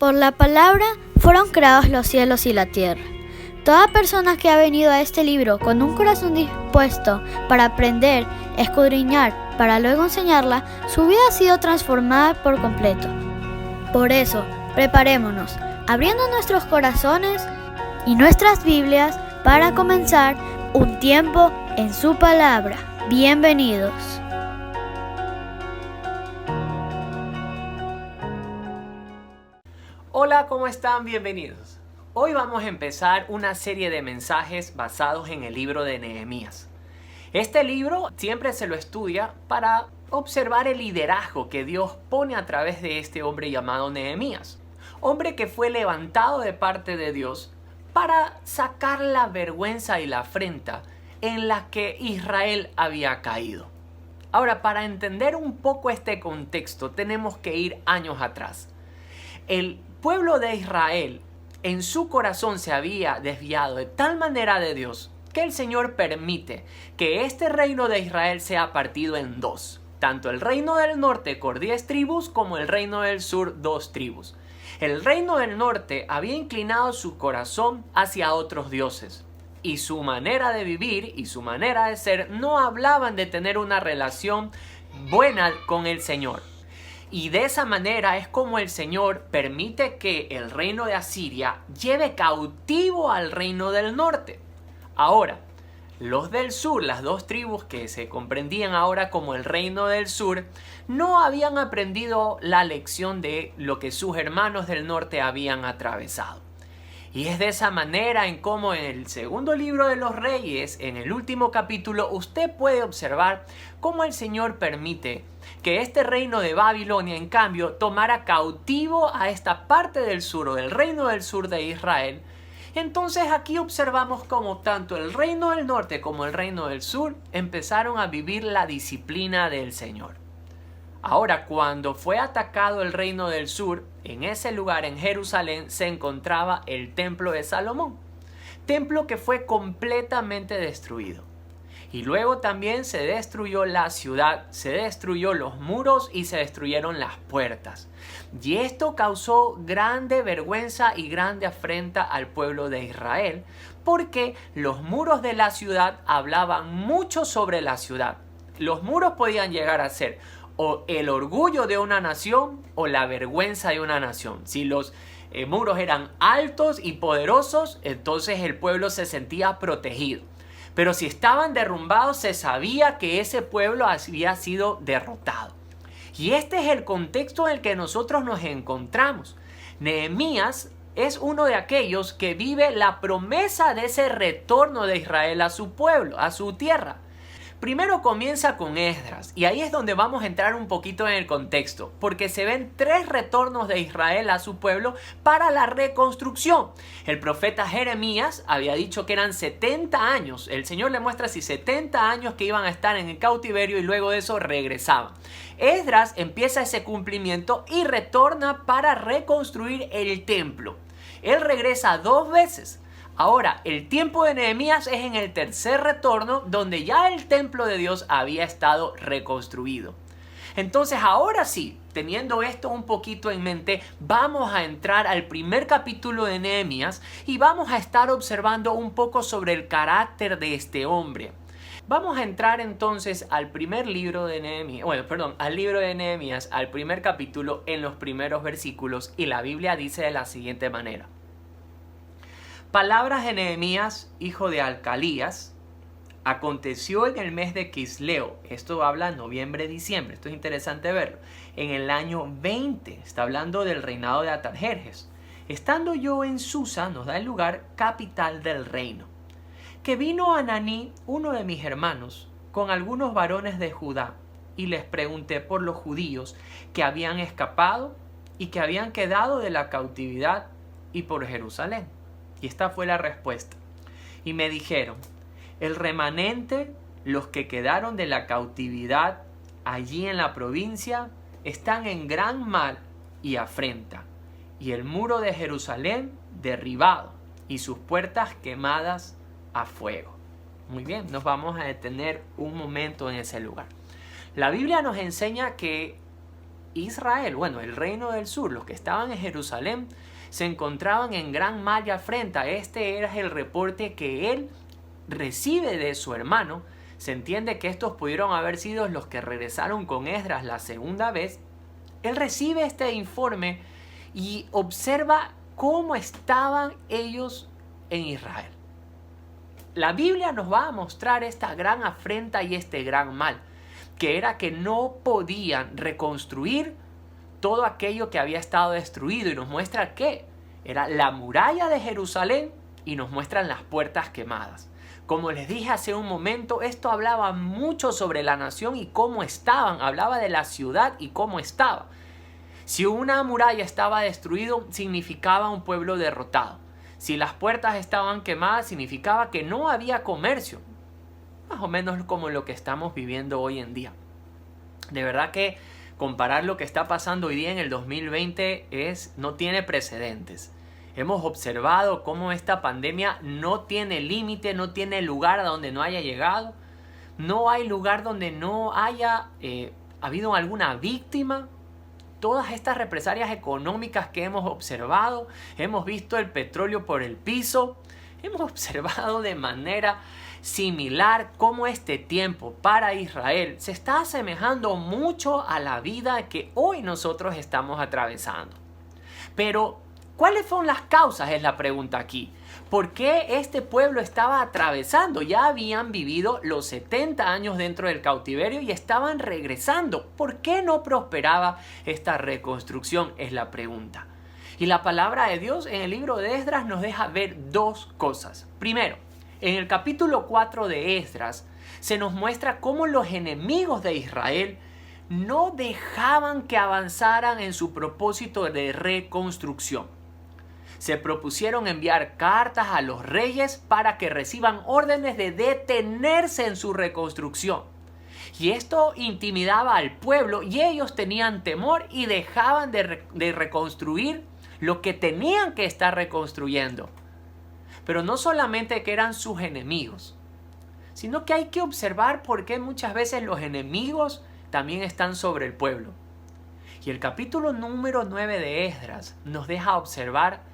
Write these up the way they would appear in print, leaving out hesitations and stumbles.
Por la palabra fueron creados los cielos y la tierra. Toda persona que ha venido a este libro con un corazón dispuesto para aprender, escudriñar, para luego enseñarla, su vida ha sido transformada por completo. Por eso, preparémonos, abriendo nuestros corazones y nuestras Biblias para comenzar un tiempo en su palabra. Bienvenidos. Hola, ¿cómo están? Bienvenidos. Hoy vamos a empezar una serie de mensajes basados en el libro de Nehemías. Este libro siempre se lo estudia para observar el liderazgo que Dios pone a través de este hombre llamado Nehemías. Hombre que fue levantado de parte de Dios para sacar la vergüenza y la afrenta en la que Israel había caído. Ahora, para entender un poco este contexto, tenemos que ir años atrás. El pueblo de Israel en su corazón se había desviado de tal manera de Dios que el Señor permite que este reino de Israel sea partido en dos. Tanto el reino del norte con 10 tribus como el reino del sur 2 tribus. El reino del norte había inclinado su corazón hacia otros dioses y su manera de vivir y su manera de ser no hablaban de tener una relación buena con el Señor. Y de esa manera es como el Señor permite que el reino de Asiria lleve cautivo al reino del norte. Ahora, los del sur, las 2 tribus que se comprendían ahora como el reino del sur, no habían aprendido la lección de lo que sus hermanos del norte habían atravesado. Y es de esa manera en cómo en el segundo libro de los Reyes, en el último capítulo, usted puede observar cómo el Señor permite que este reino de Babilonia, en cambio, tomara cautivo a esta parte del sur o del reino del sur de Israel. Entonces aquí observamos cómo tanto el reino del norte como el reino del sur empezaron a vivir la disciplina del Señor. Ahora, cuando fue atacado el reino del sur, en ese lugar, en Jerusalén, se encontraba el templo de Salomón. Templo que fue completamente destruido. Y luego también se destruyó la ciudad, se destruyó los muros y se destruyeron las puertas. Y esto causó grande vergüenza y grande afrenta al pueblo de Israel, porque los muros de la ciudad hablaban mucho sobre la ciudad. Los muros podían llegar a ser o el orgullo de una nación o la vergüenza de una nación. Si los muros eran altos y poderosos, entonces el pueblo se sentía protegido. Pero si estaban derrumbados, se sabía que ese pueblo había sido derrotado. Y este es el contexto en el que nosotros nos encontramos. Nehemías es uno de aquellos que vive la promesa de ese retorno de Israel a su pueblo, a su tierra. Primero comienza con Esdras, y ahí es donde vamos a entrar un poquito en el contexto, porque se ven 3 retornos de Israel a su pueblo para la reconstrucción. El profeta Jeremías había dicho que eran 70 años, el Señor le muestra así 70 años que iban a estar en el cautiverio y luego de eso regresaban. Esdras empieza ese cumplimiento y retorna para reconstruir el templo. Él regresa 2 veces. Ahora, el tiempo de Nehemías es en el 3er retorno, donde ya el templo de Dios había estado reconstruido. Entonces, ahora sí, teniendo esto un poquito en mente, vamos a entrar al primer capítulo de Nehemías y vamos a estar observando un poco sobre el carácter de este hombre. Vamos a entrar entonces al primer libro de Nehemías, al libro de Nehemías, al primer capítulo en los primeros versículos, y la Biblia dice de la siguiente manera. Palabras de Nehemías, hijo de Alcalías. Aconteció en el mes de Quisleo, esto habla noviembre-diciembre, esto es interesante verlo, en el año 20, está hablando del reinado de Atarjerjes. Estando yo en Susa, nos da el lugar, capital del reino, que vino Ananí, uno de mis hermanos, con algunos varones de Judá, y les pregunté por los judíos que habían escapado y que habían quedado de la cautividad y por Jerusalén. Y esta fue la respuesta. Y me dijeron, el remanente, los que quedaron de la cautividad allí en la provincia, están en gran mal y afrenta, y el muro de Jerusalén derribado, y sus puertas quemadas a fuego. Muy bien, nos vamos a detener un momento en ese lugar. La Biblia nos enseña que Israel, bueno, el reino del sur, los que estaban en Jerusalén, se encontraban en gran mal y afrenta. Este era el reporte que él recibe de su hermano. Se entiende que estos pudieron haber sido los que regresaron con Esdras la segunda vez. Él recibe este informe y observa cómo estaban ellos en Israel. La Biblia nos va a mostrar esta gran afrenta y este gran mal, que era que no podían reconstruir todo aquello que había estado destruido, y nos muestra que era la muralla de Jerusalén y nos muestran las puertas quemadas. Como les dije hace un momento, esto hablaba mucho sobre la nación y cómo estaban, hablaba de la ciudad y cómo estaba. Si una muralla estaba destruida, significaba un pueblo derrotado. Si las puertas estaban quemadas, significaba que no había comercio. Más o menos como lo que estamos viviendo hoy en día. De verdad que comparar lo que está pasando hoy día en el 2020 no tiene precedentes. Hemos observado cómo esta pandemia no tiene límite, no tiene lugar a donde no haya llegado. No hay lugar donde no haya habido alguna víctima. Todas estas represalias económicas que hemos observado, hemos visto el petróleo por el piso, hemos observado de manera similar cómo este tiempo para Israel se está asemejando mucho a la vida que hoy nosotros estamos atravesando. Pero, ¿cuáles fueron las causas? Es la pregunta aquí. ¿Por qué este pueblo estaba atravesando? Ya habían vivido los 70 años dentro del cautiverio y estaban regresando. ¿Por qué no prosperaba esta reconstrucción? Es la pregunta. Y la palabra de Dios en el libro de Esdras nos deja ver dos cosas. Primero, en el capítulo 4 de Esdras se nos muestra cómo los enemigos de Israel no dejaban que avanzaran en su propósito de reconstrucción. Se propusieron enviar cartas a los reyes para que reciban órdenes de detenerse en su reconstrucción. Y esto intimidaba al pueblo y ellos tenían temor y dejaban de reconstruir lo que tenían que estar reconstruyendo. Pero no solamente que eran sus enemigos, sino que hay que observar por qué muchas veces los enemigos también están sobre el pueblo. Y el capítulo número 9 de Esdras nos deja observar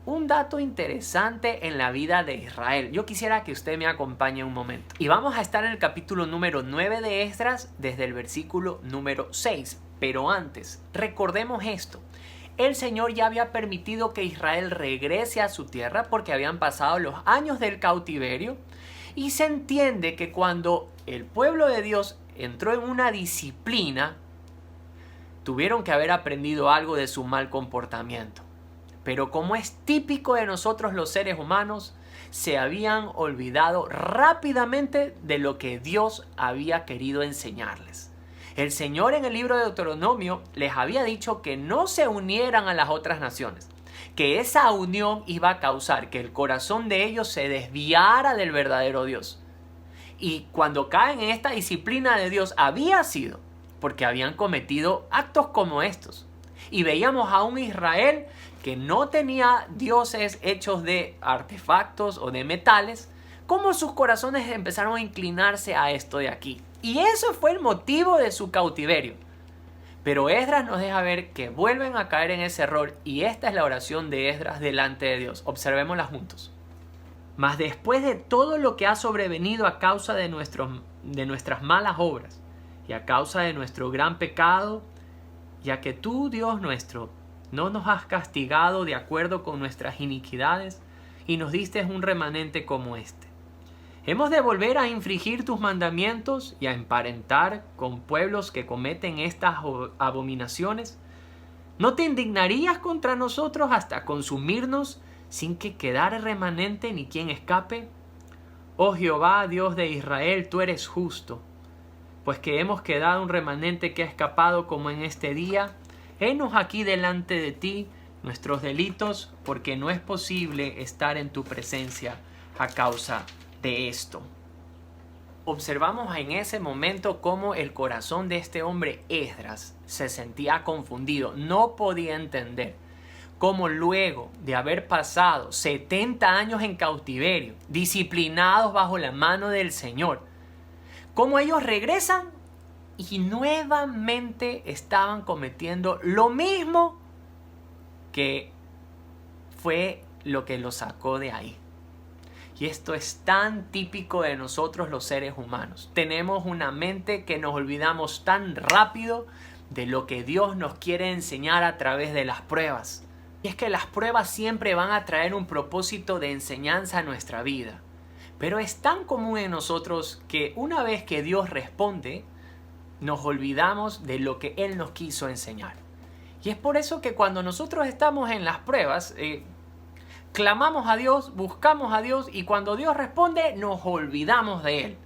un dato interesante en la vida de Israel. Yo quisiera que usted me acompañe un momento. Y vamos a estar en el capítulo número 9 de Esdras desde el versículo número 6. Pero antes, recordemos esto. El Señor ya había permitido que Israel regrese a su tierra porque habían pasado los años del cautiverio. Y se entiende que cuando el pueblo de Dios entró en una disciplina, tuvieron que haber aprendido algo de su mal comportamiento. Pero como es típico de nosotros los seres humanos, se habían olvidado rápidamente de lo que Dios había querido enseñarles. El Señor en el libro de Deuteronomio les había dicho que no se unieran a las otras naciones, que esa unión iba a causar que el corazón de ellos se desviara del verdadero Dios. Y cuando caen en esta disciplina de Dios había sido porque habían cometido actos como estos. Y veíamos a un Israel que no tenía dioses hechos de artefactos o de metales, cómo sus corazones empezaron a inclinarse a esto de aquí. Y eso fue el motivo de su cautiverio. Pero Esdras nos deja ver que vuelven a caer en ese error y esta es la oración de Esdras delante de Dios. Observémosla juntos. Mas después de todo lo que ha sobrevenido a causa de nuestras malas obras y a causa de nuestro gran pecado, ya que tú, Dios nuestro, no nos has castigado de acuerdo con nuestras iniquidades y nos diste un remanente como este. ¿Hemos de volver a infringir tus mandamientos y a emparentar con pueblos que cometen estas abominaciones? ¿No te indignarías contra nosotros hasta consumirnos sin que quedara remanente ni quien escape? Oh Jehová, Dios de Israel, tú eres justo. Pues que hemos quedado un remanente que ha escapado como en este día, henos aquí delante de ti nuestros delitos, porque no es posible estar en tu presencia a causa de esto. Observamos en ese momento cómo el corazón de este hombre Esdras se sentía confundido, no podía entender cómo luego de haber pasado 70 años en cautiverio, disciplinados bajo la mano del Señor, cómo ellos regresan y nuevamente estaban cometiendo lo mismo que fue lo que los sacó de ahí. Y esto es tan típico de nosotros los seres humanos. Tenemos una mente que nos olvidamos tan rápido de lo que Dios nos quiere enseñar a través de las pruebas. Y es que las pruebas siempre van a traer un propósito de enseñanza a nuestra vida. Pero es tan común en nosotros que una vez que Dios responde, nos olvidamos de lo que Él nos quiso enseñar. Y es por eso que cuando nosotros estamos en las pruebas, clamamos a Dios, buscamos a Dios y cuando Dios responde nos olvidamos de Él.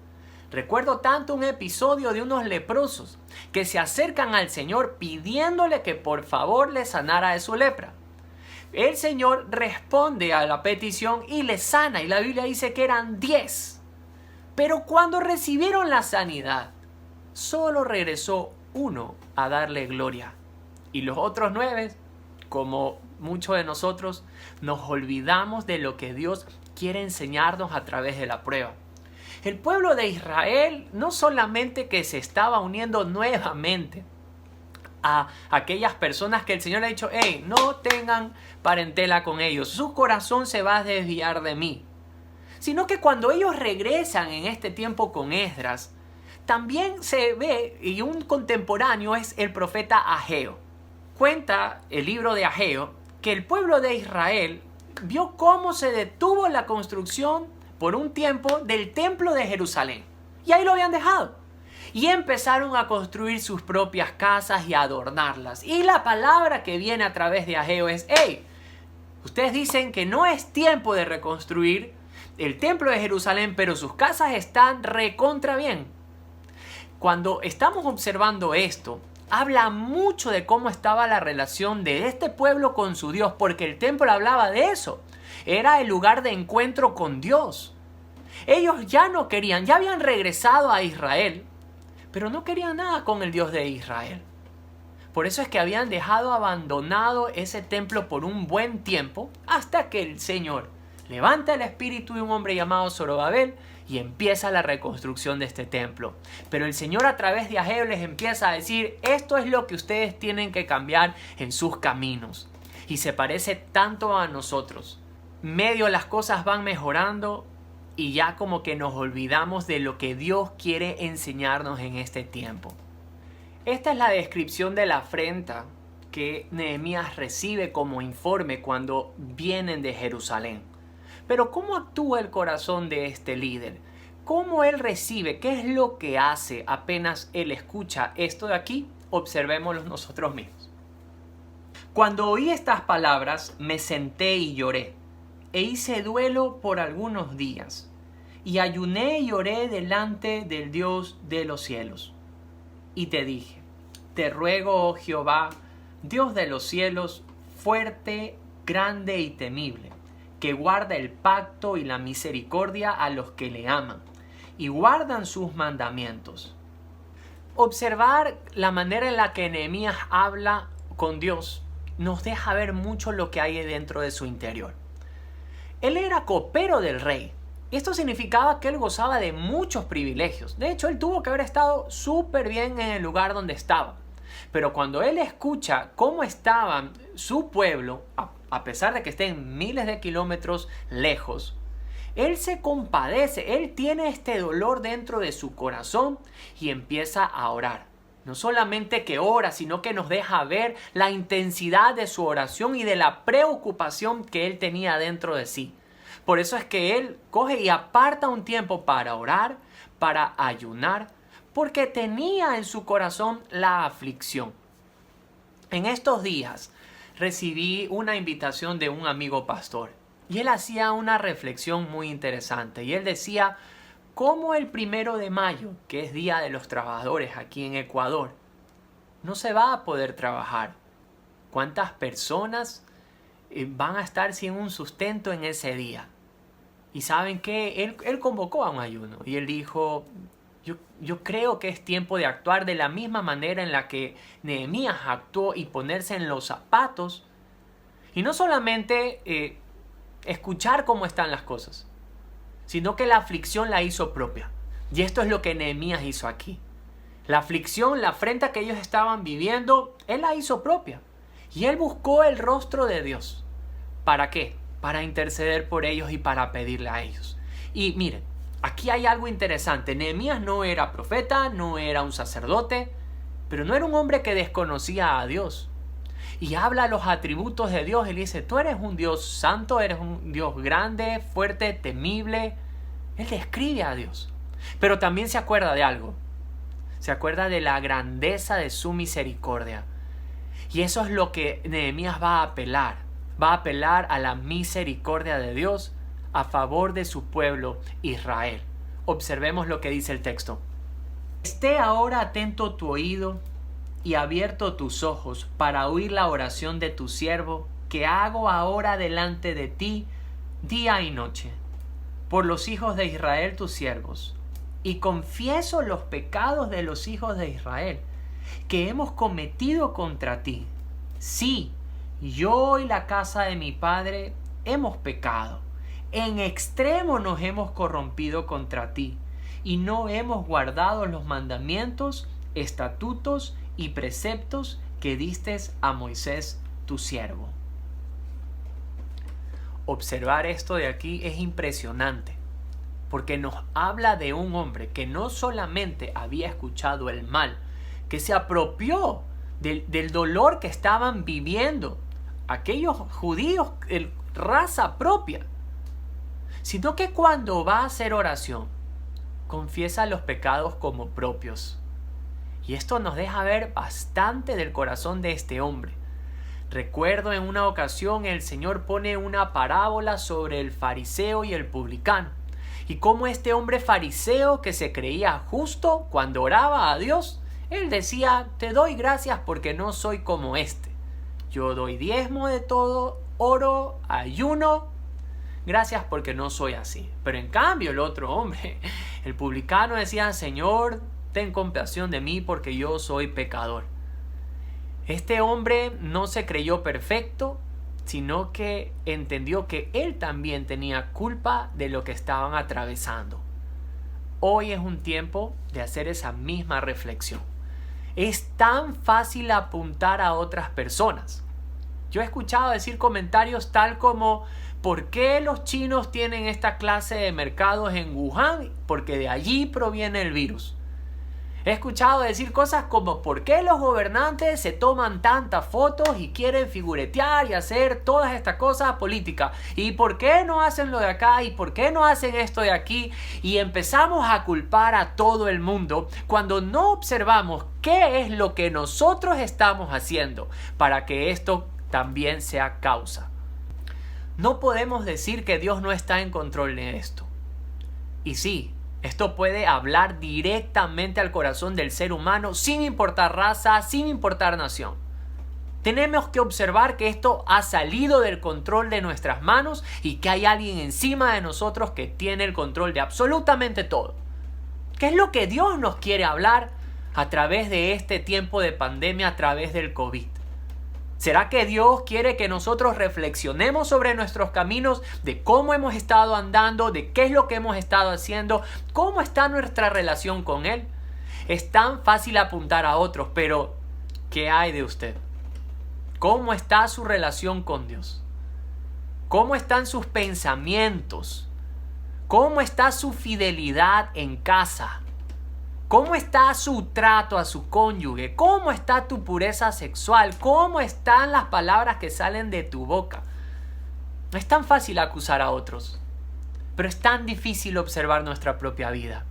Recuerdo tanto un episodio de unos leprosos que se acercan al Señor pidiéndole que por favor les sanara de su lepra. El Señor responde a la petición y les sana y la Biblia dice que eran 10. Pero cuando recibieron la sanidad, solo regresó uno a darle gloria. Y los otros 9, como muchos de nosotros, nos olvidamos de lo que Dios quiere enseñarnos a través de la prueba. El pueblo de Israel no solamente que se estaba uniendo nuevamente a aquellas personas que el Señor le ha dicho, hey, no tengan parentela con ellos, su corazón se va a desviar de mí, sino que cuando ellos regresan en este tiempo con Esdras, también se ve, y un contemporáneo es el profeta Ageo. Cuenta el libro de Ageo que el pueblo de Israel vio cómo se detuvo la construcción por un tiempo del templo de Jerusalén. Y ahí lo habían dejado. Y empezaron a construir sus propias casas y a adornarlas. Y la palabra que viene a través de Ageo es, hey, ustedes dicen que no es tiempo de reconstruir el templo de Jerusalén, pero sus casas están recontra bien. Cuando estamos observando esto, habla mucho de cómo estaba la relación de este pueblo con su Dios, porque el templo hablaba de eso. Era el lugar de encuentro con Dios. Ellos ya no querían, ya habían regresado a Israel, pero no querían nada con el Dios de Israel. Por eso es que habían dejado abandonado ese templo por un buen tiempo, hasta que el Señor levanta el espíritu de un hombre llamado Zorobabel y empieza la reconstrucción de este templo. Pero el Señor a través de Ageo les empieza a decir, esto es lo que ustedes tienen que cambiar en sus caminos. Y se parece tanto a nosotros. Medio las cosas van mejorando y ya como que nos olvidamos de lo que Dios quiere enseñarnos en este tiempo. Esta es la descripción de la afrenta que Nehemías recibe como informe cuando vienen de Jerusalén. Pero ¿cómo actúa el corazón de este líder? ¿Cómo él recibe? ¿Qué es lo que hace apenas él escucha esto de aquí? Observémoslo nosotros mismos. Cuando oí estas palabras, me senté y lloré, e hice duelo por algunos días, y ayuné y oré delante del Dios de los cielos. Y te dije, te ruego, oh Jehová, Dios de los cielos, fuerte, grande y temible, que guarda el pacto y la misericordia a los que le aman y guardan sus mandamientos. Observar la manera en la que Nehemías habla con Dios nos deja ver mucho lo que hay dentro de su interior. Él era copero del rey. Esto significaba que él gozaba de muchos privilegios. De hecho, él tuvo que haber estado súper bien en el lugar donde estaba. Pero cuando él escucha cómo estaba su pueblo, a pesar de que estén miles de kilómetros lejos, él se compadece, él tiene este dolor dentro de su corazón y empieza a orar. No solamente que ora, sino que nos deja ver la intensidad de su oración y de la preocupación que él tenía dentro de sí. Por eso es que él coge y aparta un tiempo para orar, para ayunar, porque tenía en su corazón la aflicción. En estos días recibí una invitación de un amigo pastor y él hacía una reflexión muy interesante y él decía cómo el 1 de mayo, que es Día de los Trabajadores aquí en Ecuador, no se va a poder trabajar. ¿Cuántas personas van a estar sin un sustento en ese día? Y ¿saben qué? Él convocó a un ayuno y él dijo, yo creo que es tiempo de actuar de la misma manera en la que Nehemías actuó y ponerse en los zapatos y no solamente escuchar cómo están las cosas, sino que la aflicción la hizo propia. Y esto es lo que Nehemías hizo aquí. La aflicción, la afrenta que ellos estaban viviendo, él la hizo propia. Y él buscó el rostro de Dios. ¿Para qué? Para interceder por ellos y para pedirle a ellos. Y miren, aquí hay algo interesante. Nehemías no era profeta, no era un sacerdote, pero no era un hombre que desconocía a Dios. Y habla los atributos de Dios. Él dice, tú eres un Dios santo, eres un Dios grande, fuerte, temible. Él describe a Dios. Pero también se acuerda de algo. Se acuerda de la grandeza de su misericordia. Y eso es lo que Nehemías va a apelar. Va a apelar a la misericordia de Dios a favor de su pueblo Israel. Observemos lo que dice el texto. Esté ahora atento tu oído y abierto tus ojos para oír la oración de tu siervo que hago ahora delante de ti día y noche por los hijos de Israel tus siervos. Y confieso los pecados de los hijos de Israel que hemos cometido contra ti. Sí, yo y la casa de mi padre hemos pecado. En extremo nos hemos corrompido contra ti y no hemos guardado los mandamientos, estatutos y preceptos que diste a Moisés tu siervo. Observar esto de aquí es impresionante, porque nos habla de un hombre que no solamente había escuchado el mal, que se apropió del dolor que estaban viviendo aquellos judíos, raza propia, sino que cuando va a hacer oración, confiesa los pecados como propios. Y esto nos deja ver bastante del corazón de este hombre. Recuerdo en una ocasión el Señor pone una parábola sobre el fariseo y el publicano. Y cómo este hombre fariseo que se creía justo cuando oraba a Dios, él decía, te doy gracias porque no soy como este. Yo doy diezmo de todo, oro, ayuno, gracias porque no soy así. Pero en cambio el otro hombre, el publicano, decía, Señor, ten compasión de mí porque yo soy pecador. Este hombre no se creyó perfecto, sino que entendió que él también tenía culpa de lo que estaban atravesando. Hoy es un tiempo de hacer esa misma reflexión. Es tan fácil apuntar a otras personas. Yo he escuchado decir comentarios tal como, ¿por qué los chinos tienen esta clase de mercados en Wuhan? Porque de allí proviene el virus. He escuchado decir cosas como, ¿por qué los gobernantes se toman tantas fotos y quieren figuretear y hacer todas estas cosas políticas? ¿Y por qué no hacen lo de acá? ¿Y por qué no hacen esto de aquí? Y empezamos a culpar a todo el mundo cuando no observamos qué es lo que nosotros estamos haciendo para que esto también sea causa. No podemos decir que Dios no está en control de esto. Y sí, esto puede hablar directamente al corazón del ser humano sin importar raza, sin importar nación. Tenemos que observar que esto ha salido del control de nuestras manos y que hay alguien encima de nosotros que tiene el control de absolutamente todo. ¿Qué es lo que Dios nos quiere hablar a través de este tiempo de pandemia, a través del COVID? ¿Será que Dios quiere que nosotros reflexionemos sobre nuestros caminos, de cómo hemos estado andando, de qué es lo que hemos estado haciendo, cómo está nuestra relación con Él? Es tan fácil apuntar a otros, pero ¿qué hay de usted? ¿Cómo está su relación con Dios? ¿Cómo están sus pensamientos? ¿Cómo está su fidelidad en casa? ¿Cómo está su trato a su cónyuge? ¿Cómo está tu pureza sexual? ¿Cómo están las palabras que salen de tu boca? No es tan fácil acusar a otros, pero es tan difícil observar nuestra propia vida.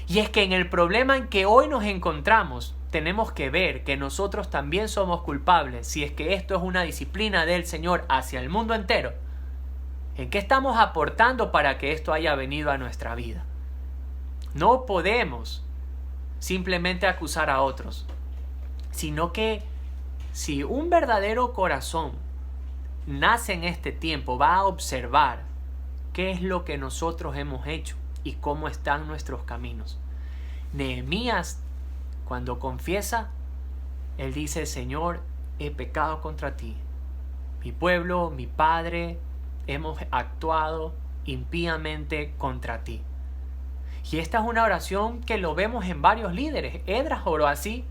Y es que en el problema en que hoy nos encontramos, tenemos que ver que nosotros también somos culpables si es que esto es una disciplina del Señor hacia el mundo entero. ¿En qué estamos aportando para que esto haya venido a nuestra vida? No podemos simplemente acusar a otros, sino que si un verdadero corazón nace en este tiempo, va a observar qué es lo que nosotros hemos hecho y cómo están nuestros caminos. Nehemías, cuando confiesa, él dice, Señor, he pecado contra ti. Mi pueblo, mi padre, hemos actuado impíamente contra ti. Y esta es una oración que lo vemos en varios líderes. Esdras oró así.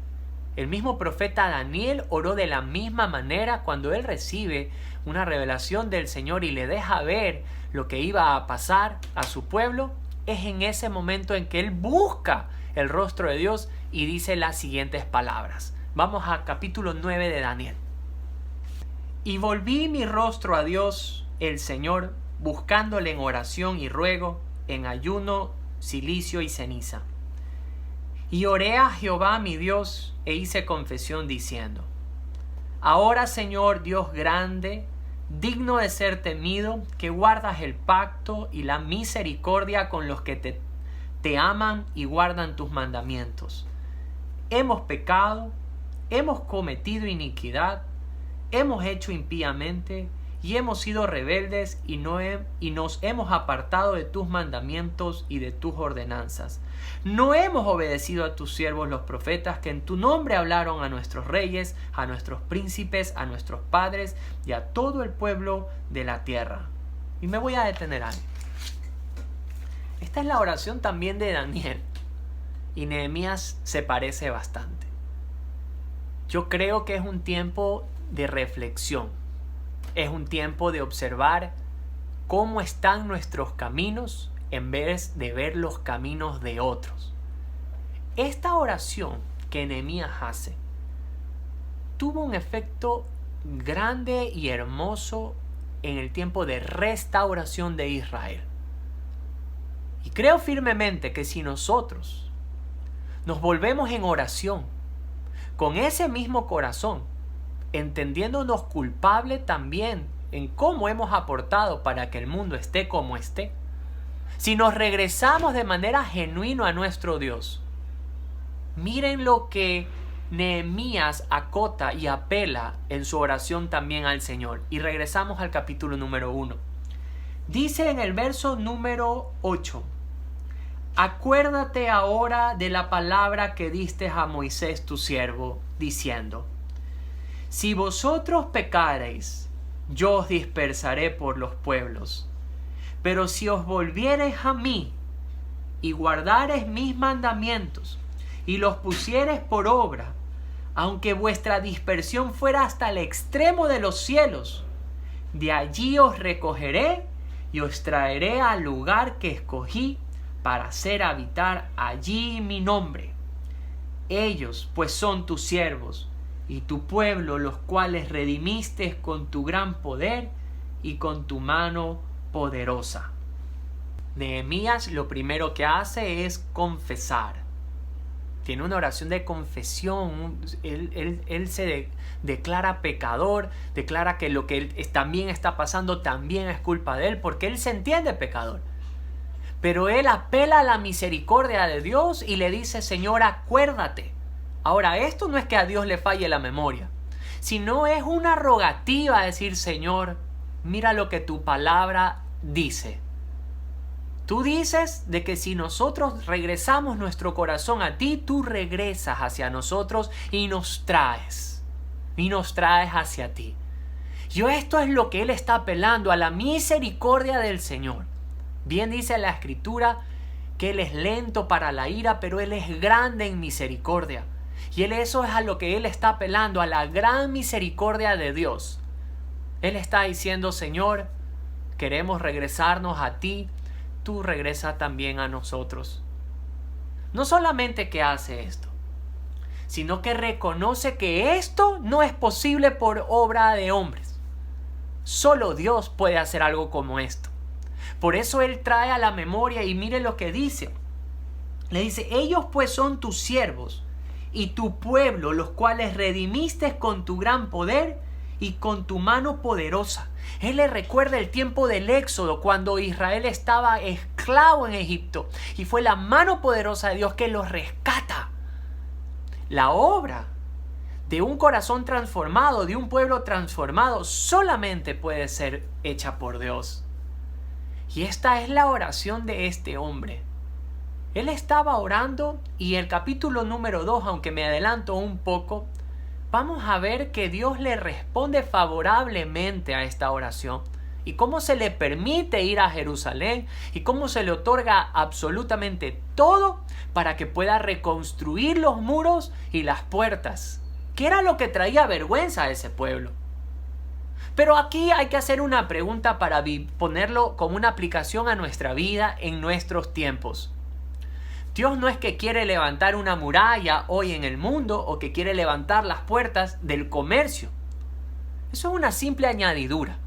El mismo profeta Daniel oró de la misma manera cuando él recibe una revelación del Señor y le deja ver lo que iba a pasar a su pueblo. Es en ese momento en que él busca el rostro de Dios y dice las siguientes palabras. Vamos a capítulo 9 de Daniel. Y volví mi rostro a Dios, el Señor, buscándole en oración y ruego, en ayuno, cilicio y ceniza. Y oré a Jehová mi Dios e hice confesión diciendo: Ahora, Señor Dios grande, digno de ser temido, que guardas el pacto y la misericordia con los que te aman y guardan tus mandamientos. Hemos pecado, hemos cometido iniquidad, hemos hecho impíamente y hemos sido rebeldes y nos hemos apartado de tus mandamientos y de tus ordenanzas. No hemos obedecido a tus siervos los profetas que en tu nombre hablaron a nuestros reyes, a nuestros príncipes, a nuestros padres y a todo el pueblo de la tierra. Y me voy a detener ahí. Esta es la oración también de Daniel. Y Nehemías se parece bastante. Yo creo que es un tiempo de reflexión. Es un tiempo de observar cómo están nuestros caminos en vez de ver los caminos de otros. Esta oración que Nehemías hace tuvo un efecto grande y hermoso en el tiempo de restauración de Israel. Y creo firmemente que si nosotros nos volvemos en oración con ese mismo corazón, entendiéndonos culpables también en cómo hemos aportado para que el mundo esté como esté, si nos regresamos de manera genuina a nuestro Dios, miren lo que Nehemías acota y apela en su oración también al Señor. Y regresamos al capítulo número 1. Dice en el verso número 8: Acuérdate ahora de la palabra que diste a Moisés tu siervo, diciendo: Si vosotros pecareis, yo os dispersaré por los pueblos. Pero si os volviereis a mí y guardareis mis mandamientos y los pusiereis por obra, aunque vuestra dispersión fuera hasta el extremo de los cielos, de allí os recogeré y os traeré al lugar que escogí para hacer habitar allí mi nombre. Ellos pues son tus siervos y tu pueblo, los cuales redimiste con tu gran poder y con tu mano poderosa. Nehemías lo primero que hace es confesar. Tiene una oración de confesión. Él se declara pecador, declara que lo que él también está pasando también es culpa de él, porque él se entiende pecador. Pero él apela a la misericordia de Dios y le dice: Señor, acuérdate. Ahora, esto no es que a Dios le falle la memoria, sino es una rogativa a decir: Señor, mira lo que tu palabra dice. Tú dices de que si nosotros regresamos nuestro corazón a ti, tú regresas hacia nosotros y nos traes hacia ti. Y esto es lo que él está apelando, a la misericordia del Señor. Bien dice la Escritura que Él es lento para la ira, pero Él es grande en misericordia. Y eso es a lo que Él está apelando, a la gran misericordia de Dios. Él está diciendo: Señor, queremos regresarnos a ti, tú regresa también a nosotros. No solamente que hace esto, sino que reconoce que esto no es posible por obra de hombres. Solo Dios puede hacer algo como esto. Por eso Él trae a la memoria y mire lo que dice. Le dice: ellos pues son tus siervos y tu pueblo, los cuales redimiste con tu gran poder y con tu mano poderosa. Él le recuerda el tiempo del Éxodo, cuando Israel estaba esclavo en Egipto, y fue la mano poderosa de Dios que los rescata. La obra de un corazón transformado, de un pueblo transformado, solamente puede ser hecha por Dios. Y esta es la oración de este hombre. Él estaba orando, y el capítulo número 2, aunque me adelanto un poco, vamos a ver que Dios le responde favorablemente a esta oración. y cómo se le permite ir a Jerusalén y cómo se le otorga absolutamente todo para que pueda reconstruir los muros y las puertas, que era lo que traía vergüenza a ese pueblo. Pero aquí hay que hacer una pregunta para ponerlo como una aplicación a nuestra vida en nuestros tiempos. Dios no es que quiere levantar una muralla hoy en el mundo o que quiere levantar las puertas del comercio. Eso es una simple añadidura.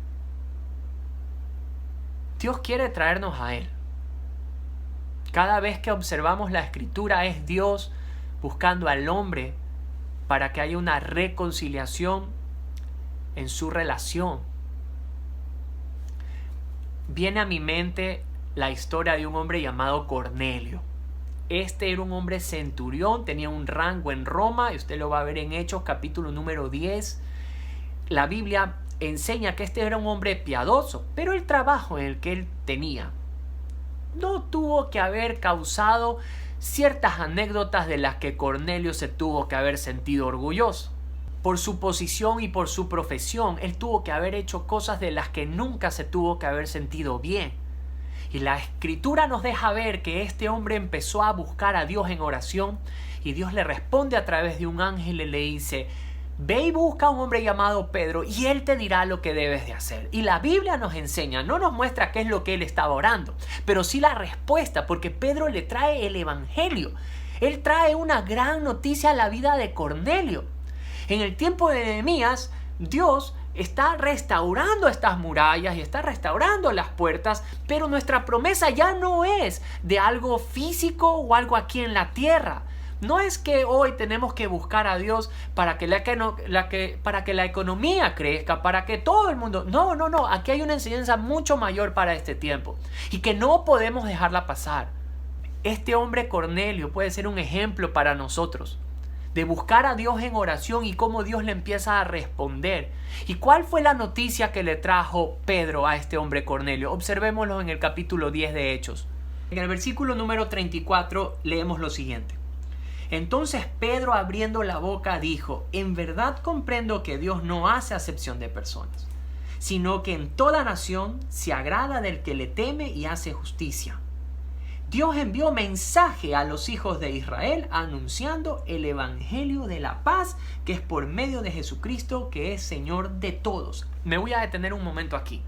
Dios quiere traernos a Él. Cada vez que observamos la Escritura es Dios buscando al hombre para que haya una reconciliación en su relación. Viene a mi mente la historia de un hombre llamado Cornelio. Este era un hombre centurión, tenía un rango en Roma, y usted lo va a ver en Hechos capítulo número 10. La Biblia enseña que este era un hombre piadoso, pero el trabajo en el que él tenía no tuvo que haber causado ciertas anécdotas de las que Cornelio se tuvo que haber sentido orgulloso. Por su posición y por su profesión, él tuvo que haber hecho cosas de las que nunca se tuvo que haber sentido bien. Y la Escritura nos deja ver que este hombre empezó a buscar a Dios en oración y Dios le responde a través de un ángel y le dice: ve y busca a un hombre llamado Pedro y él te dirá lo que debes de hacer. Y la Biblia nos enseña, no nos muestra qué es lo que él estaba orando, pero sí la respuesta, porque Pedro le trae el evangelio. Él trae una gran noticia a la vida de Cornelio. En el tiempo de Nehemías, Dios está restaurando estas murallas y está restaurando las puertas, pero nuestra promesa ya no es de algo físico o algo aquí en la tierra. No es que hoy tenemos que buscar a Dios para que la economía crezca, para que todo el mundo... No. Aquí hay una enseñanza mucho mayor para este tiempo y que no podemos dejarla pasar. Este hombre Cornelio puede ser un ejemplo para nosotros de buscar a Dios en oración y cómo Dios le empieza a responder. ¿Y cuál fue la noticia que le trajo Pedro a este hombre Cornelio? Observémoslo en el capítulo 10 de Hechos. En el versículo número 34 leemos lo siguiente. Entonces Pedro, abriendo la boca, dijo: en verdad comprendo que Dios no hace acepción de personas, sino que en toda nación se agrada del que le teme y hace justicia. Dios envió mensaje a los hijos de Israel anunciando el evangelio de la paz, que es por medio de Jesucristo, que es Señor de todos. Me voy a detener un momento aquí.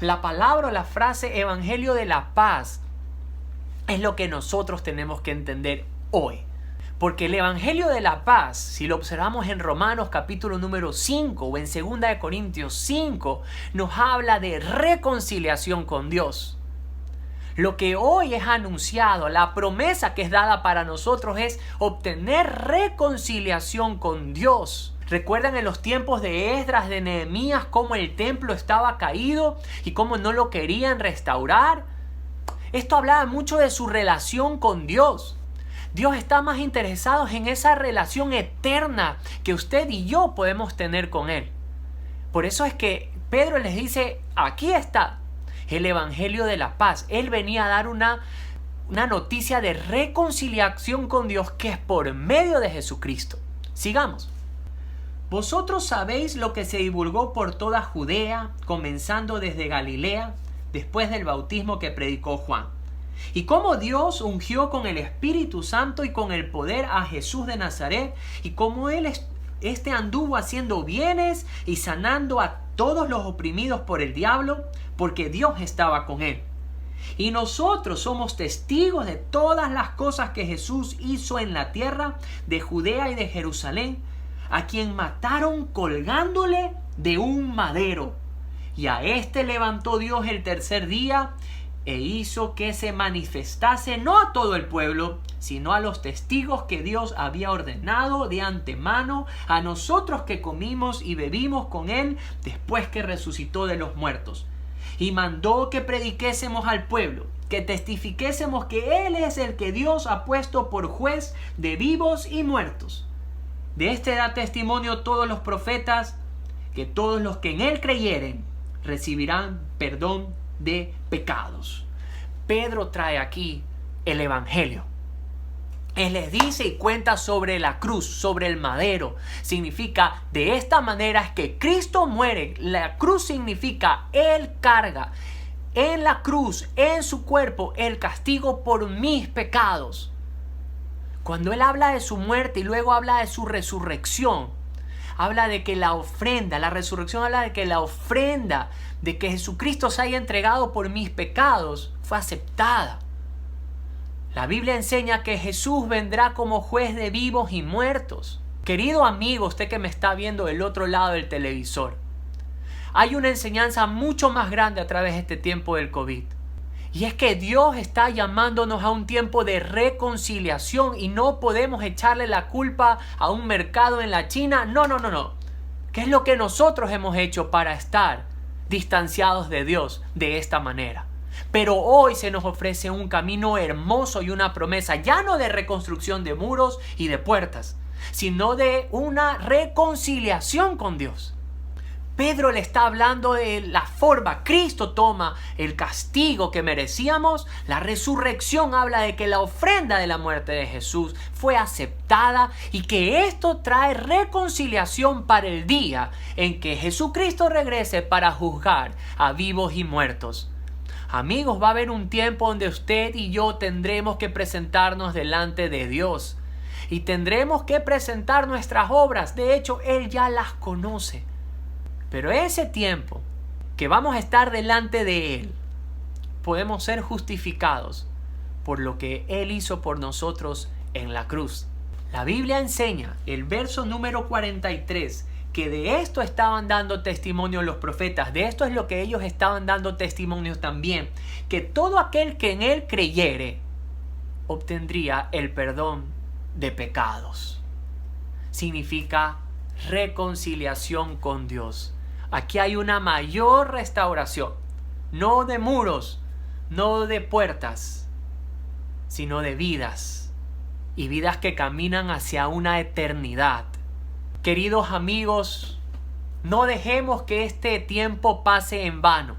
La palabra o la frase evangelio de la paz es lo que nosotros tenemos que entender hoy. Porque el evangelio de la paz, si lo observamos en Romanos capítulo número 5 o en 2 de Corintios 5, nos habla de reconciliación con Dios. Lo que hoy es anunciado, la promesa que es dada para nosotros es obtener reconciliación con Dios. ¿Recuerdan en los tiempos de Esdras, de Nehemías, cómo el templo estaba caído y cómo no lo querían restaurar? Esto hablaba mucho de su relación con Dios. Dios está más interesado en esa relación eterna que usted y yo podemos tener con Él. Por eso es que Pedro les dice, aquí está el evangelio de la paz. Él venía a dar una noticia de reconciliación con Dios que es por medio de Jesucristo. Sigamos. Vosotros sabéis lo que se divulgó por toda Judea, comenzando desde Galilea, después del bautismo que predicó Juan. Y cómo Dios ungió con el Espíritu Santo y con el poder a Jesús de Nazaret, y cómo Éste anduvo haciendo bienes y sanando a todos los oprimidos por el diablo, porque Dios estaba con él. Y nosotros somos testigos de todas las cosas que Jesús hizo en la tierra de Judea y de Jerusalén, a quien mataron colgándole de un madero. Y a éste levantó Dios el tercer día e hizo que se manifestase no a todo el pueblo, sino a los testigos que Dios había ordenado de antemano, a nosotros que comimos y bebimos con él después que resucitó de los muertos. Y mandó que prediquésemos al pueblo, que testifiquésemos que él es el que Dios ha puesto por juez de vivos y muertos. De este da testimonio todos los profetas, que todos los que en él creyeren recibirán perdón de pecados. Pedro trae aquí el evangelio. Él les dice y cuenta sobre la cruz, sobre el madero. Significa, de esta manera es que Cristo muere. La cruz significa, Él carga en la cruz, en su cuerpo, el castigo por mis pecados. Cuando Él habla de su muerte y luego habla de su resurrección, habla de que la ofrenda, la resurrección habla de que la ofrenda de que Jesucristo se haya entregado por mis pecados fue aceptada. La Biblia enseña que Jesús vendrá como juez de vivos y muertos. Querido amigo, usted que me está viendo del otro lado del televisor, hay una enseñanza mucho más grande a través de este tiempo del COVID. Y es que Dios está llamándonos a un tiempo de reconciliación y no podemos echarle la culpa a un mercado en la China. No. ¿Qué es lo que nosotros hemos hecho para estar distanciados de Dios de esta manera? Pero hoy se nos ofrece un camino hermoso y una promesa, ya no de reconstrucción de muros y de puertas, sino de una reconciliación con Dios. Pedro le está hablando de la forma. Cristo toma el castigo que merecíamos. La resurrección habla de que la ofrenda de la muerte de Jesús fue aceptada y que esto trae reconciliación para el día en que Jesucristo regrese para juzgar a vivos y muertos. Amigos, va a haber un tiempo donde usted y yo tendremos que presentarnos delante de Dios y tendremos que presentar nuestras obras. De hecho, Él ya las conoce. Pero ese tiempo que vamos a estar delante de Él, podemos ser justificados por lo que Él hizo por nosotros en la cruz. La Biblia enseña, el verso número 43, que de esto estaban dando testimonio los profetas, de esto es lo que ellos estaban dando testimonio también, que todo aquel que en Él creyere obtendría el perdón de pecados. Significa reconciliación con Dios. Aquí hay una mayor restauración, no de muros, no de puertas, sino de vidas, y vidas que caminan hacia una eternidad. Queridos amigos, no dejemos que este tiempo pase en vano.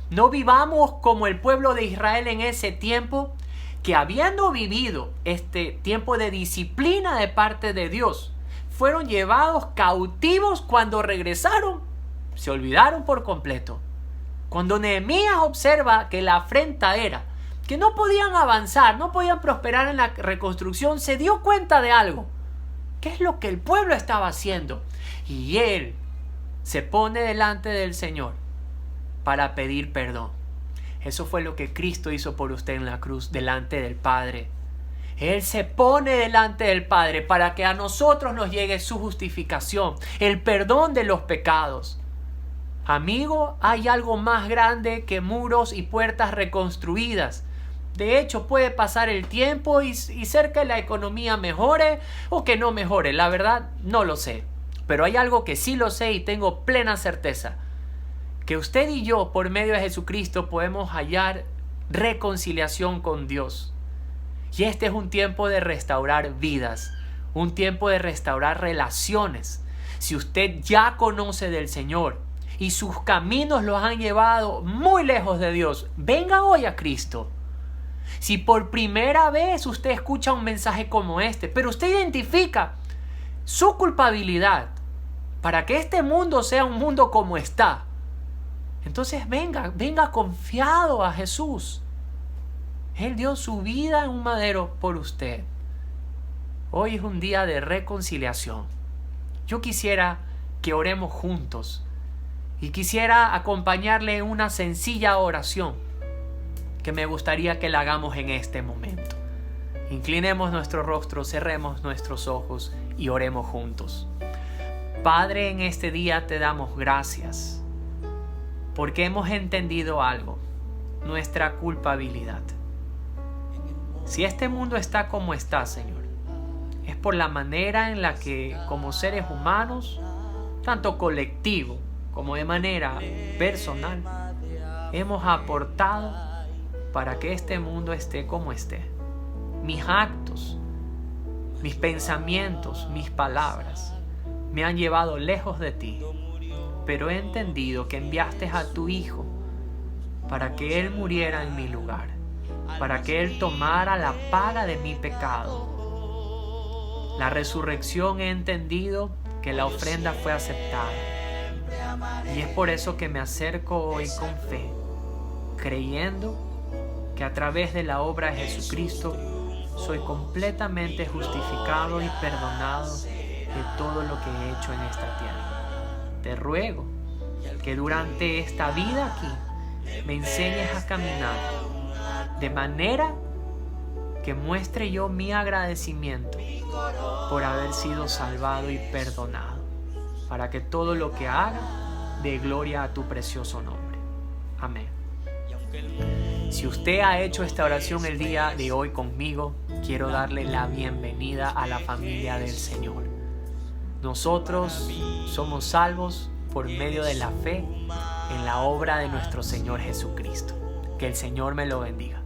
No vivamos como el pueblo de Israel en ese tiempo, que habiendo vivido este tiempo de disciplina de parte de Dios, fueron llevados cautivos. Cuando regresaron, se olvidaron por completo. Cuando Nehemías observa que la afrenta era que no podían avanzar, no podían prosperar en la reconstrucción, se dio cuenta de algo. ¿Qué es lo que el pueblo estaba haciendo? Y él se pone delante del Señor para pedir perdón. Eso fue lo que Cristo hizo por usted en la cruz, delante del Padre. Él se pone delante del Padre para que a nosotros nos llegue su justificación, el perdón de los pecados. Amigo, hay algo más grande que muros y puertas reconstruidas. De hecho, puede pasar el tiempo y ser que la economía mejore o que no mejore. La verdad, no lo sé. Pero hay algo que sí lo sé y tengo plena certeza. Que usted y yo, por medio de Jesucristo, podemos hallar reconciliación con Dios. Y este es un tiempo de restaurar vidas. Un tiempo de restaurar relaciones. Si usted ya conoce del Señor y sus caminos los han llevado muy lejos de Dios, venga hoy a Cristo. Si por primera vez usted escucha un mensaje como este, pero usted identifica su culpabilidad para que este mundo sea un mundo como está, entonces venga confiado a Jesús. Él dio su vida en un madero por usted. Hoy es un día de reconciliación. Yo quisiera que oremos juntos y quisiera acompañarle en una sencilla oración que me gustaría que la hagamos en este momento. Inclinemos nuestro rostro, cerremos nuestros ojos y oremos juntos. Padre, en este día te damos gracias porque hemos entendido algo, nuestra culpabilidad. Si este mundo está como está, Señor, es por la manera en la que como seres humanos, tanto colectivo como de manera personal, hemos aportado para que este mundo esté como esté. Mis actos, mis pensamientos, mis palabras me han llevado lejos de ti, pero he entendido que enviaste a tu Hijo para que Él muriera en mi lugar, para que Él tomara la paga de mi pecado la resurrección he entendido que la ofrenda fue aceptada. Y es por eso que me acerco hoy con fe, creyendo que a través de la obra de Jesucristo soy completamente justificado y perdonado de todo lo que he hecho en esta tierra. Te ruego que durante esta vida aquí me enseñes a caminar de manera que muestre yo mi agradecimiento por haber sido salvado y perdonado, para que todo lo que haga dé gloria a tu precioso nombre. Amén. Si usted ha hecho esta oración el día de hoy conmigo, quiero darle la bienvenida a la familia del Señor. Nosotros somos salvos por medio de la fe en la obra de nuestro Señor Jesucristo. Que el Señor me lo bendiga.